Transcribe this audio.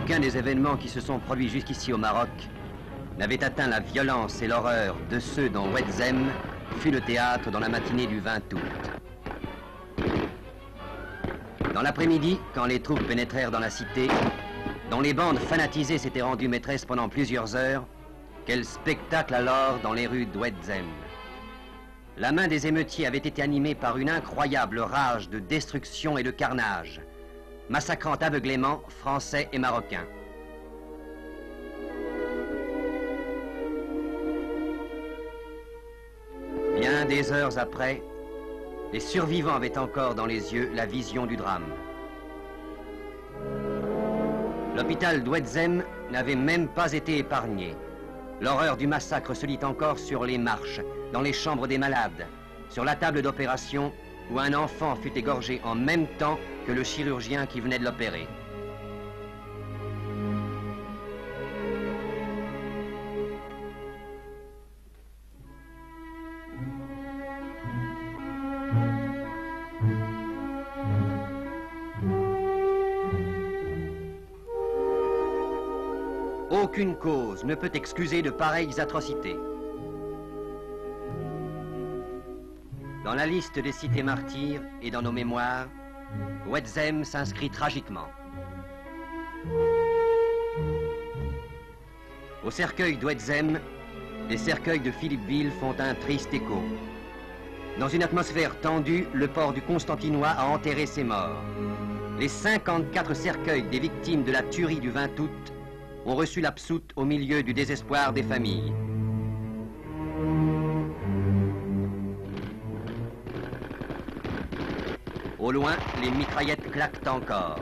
Aucun des événements qui se sont produits jusqu'ici au Maroc n'avait atteint la violence et l'horreur de ceux dont Ouedzem fut le théâtre dans la matinée du 20 août. Dans l'après-midi, quand les troupes pénétrèrent dans la cité, dont les bandes fanatisées s'étaient rendues maîtresses pendant plusieurs heures, quel spectacle alors dans les rues d'Ouedzem! La main des émeutiers avait été animée par une incroyable rage de destruction et de carnage, massacrant aveuglément Français et Marocains. Bien des heures après, les survivants avaient encore dans les yeux la vision du drame. L'hôpital d'Ouedzem n'avait même pas été épargné. L'horreur du massacre se lit encore sur les marches, dans les chambres des malades, sur la table d'opération où un enfant fut égorgé en même temps que le chirurgien qui venait de l'opérer. Aucune cause ne peut excuser de pareilles atrocités. Dans la liste des cités martyrs et dans nos mémoires, Ouedzem s'inscrit tragiquement. Au cercueil d'Ouedzem, les cercueils de Philippeville font un triste écho. Dans une atmosphère tendue, le port du Constantinois a enterré ses morts. Les 54 cercueils des victimes de la tuerie du 20 août ont reçu l'absoute au milieu du désespoir des familles. Au loin, les mitraillettes claquent encore.